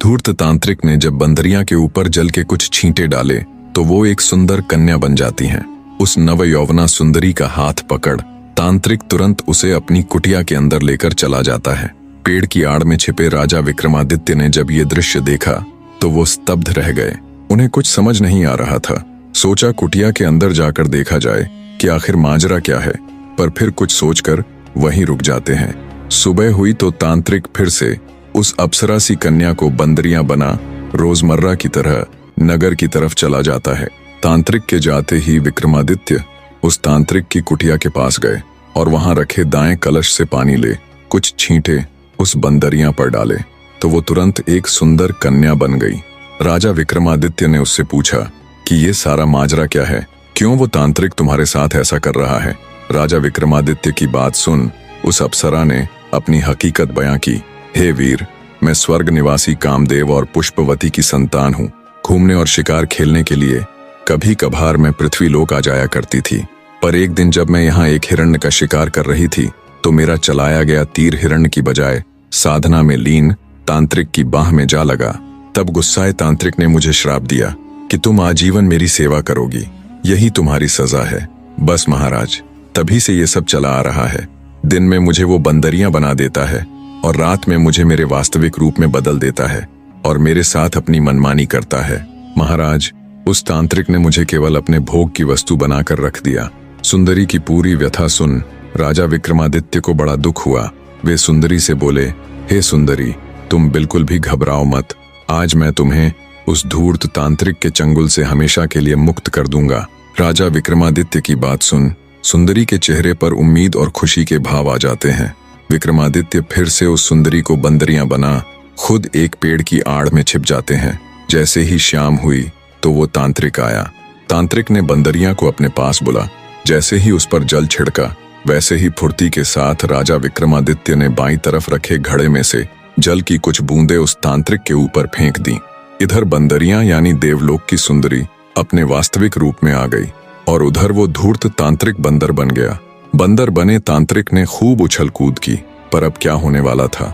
धूर्त तांत्रिक ने जब बंदरियां के ऊपर जल के कुछ छींटे डाले तो वो एक सुंदर कन्या बन जाती हैं। उस नवयौवना सुंदरी का हाथ पकड़ तांत्रिक तुरंत उसे अपनी कुटिया के अंदर लेकर चला जाता है। पेड़ की आड़ में छिपे राजा विक्रमादित्य ने जब ये दृश्य देखा तो वो स्तब्ध रह गए। उन्हें कुछ समझ नहीं आ रहा था। सोचा कुटिया के अंदर जाकर देखा जाए कि आखिर माजरा क्या है, पर फिर कुछ सोचकर वहीं रुक जाते हैं। सुबह हुई तो तांत्रिक फिर से उस अप्सरा सी कन्या को बंदरियां बना रोजमर्रा की तरह नगर की तरफ चला जाता है। तांत्रिक के जाते ही विक्रमादित्य उस तांत्रिक की कुटिया के पास गए और वहां रखे दाएं कलश से पानी ले कुछ छींटे उस बंदरियां पर डाले तो वो तुरंत एक सुंदर कन्या बन गई। राजा विक्रमादित्य ने उससे पूछा कि ये सारा माजरा क्या है, क्यों वो तांत्रिक तुम्हारे साथ ऐसा कर रहा है। राजा विक्रमादित्य की बात सुन उस अप्सरा ने अपनी हकीकत बयां की। हे वीर, मैं स्वर्ग निवासी कामदेव और पुष्पवती की संतान हूँ। घूमने और शिकार खेलने के लिए कभी कभार मैं पृथ्वीलोक आ जाया करती थी, पर एक दिन जब मैं यहाँ एक हिरण्य का शिकार कर रही थी तो मेरा चलाया गया तीर हिरण्य की बजाय साधना में लीन तांत्रिक की बाह में जा लगा। तब गुस्साए तांत्रिक ने मुझे श्राप दिया कि तुम आजीवन मेरी सेवा करोगी, यही तुम्हारी सजा है। बस महाराज, तभी से ये सब चला आ रहा है। दिन में मुझे वो बंदरियां बना देता है और रात में मुझे मेरे वास्तविक रूप में बदल देता है और मेरे साथ अपनी मनमानी करता है। महाराज, उस तांत्रिक ने मुझे केवल अपने भोग की वस्तु बनाकर रख दिया। सुंदरी की पूरी व्यथा सुन राजा विक्रमादित्य को बड़ा दुख हुआ। वे सुंदरी से बोले, हे सुंदरी, तुम बिल्कुल भी घबराओ मत। आज मैं तुम्हें उस धूर्त तांत्रिक के चंगुल से हमेशा के लिए मुक्त कर दूंगा। राजा विक्रमादित्य की बात सुन सुंदरी के चेहरे पर उम्मीद और खुशी के भाव आ जाते हैं। विक्रमादित्य फिर से उस सुंदरी को बंदरियां बना खुद एक पेड़ की आड़ में छिप जाते हैं। जैसे ही शाम हुई तो वो तांत्रिक आया। तांत्रिक ने बंदरियां को अपने पास बुला। जैसे ही उस पर जल छिड़का वैसे ही फुर्ती के साथ राजा विक्रमादित्य ने बाईं तरफ रखे घड़े में से जल की कुछ बूंदें उस तांत्रिक के ऊपर फेंक दी। इधर बंदरियां यानी देवलोक की सुंदरी अपने वास्तविक रूप में आ गई और उधर वो धूर्त तांत्रिक बंदर बन गया। बंदर बने तांत्रिक ने खूब उछल कूद की, पर अब क्या होने वाला था।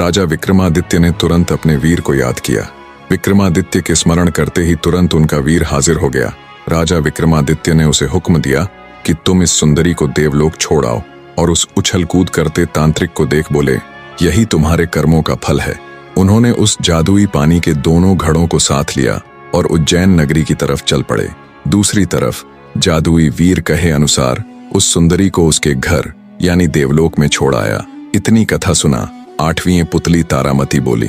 राजा विक्रमादित्य ने तुरंत अपने वीर को याद किया। विक्रमादित्य के स्मरण करते ही तुरंत उनका वीर हाजिर हो गया। राजा विक्रमादित्य ने उसे हुक्म दिया कि तुम इस सुंदरी को देवलोक छोड़ आओ, और उस उछल कूद करते तांत्रिक को देख बोले, यही तुम्हारे कर्मों का फल है। उन्होंने उस जादुई पानी के दोनों घड़ों को साथ लिया और उज्जैन नगरी की तरफ चल पड़े। दूसरी तरफ जादुई वीर कहे अनुसार उस सुंदरी को उसके घर यानी देवलोक में छोड़ आया। इतनी कथा सुना 8वीं पुतली तारामती बोली,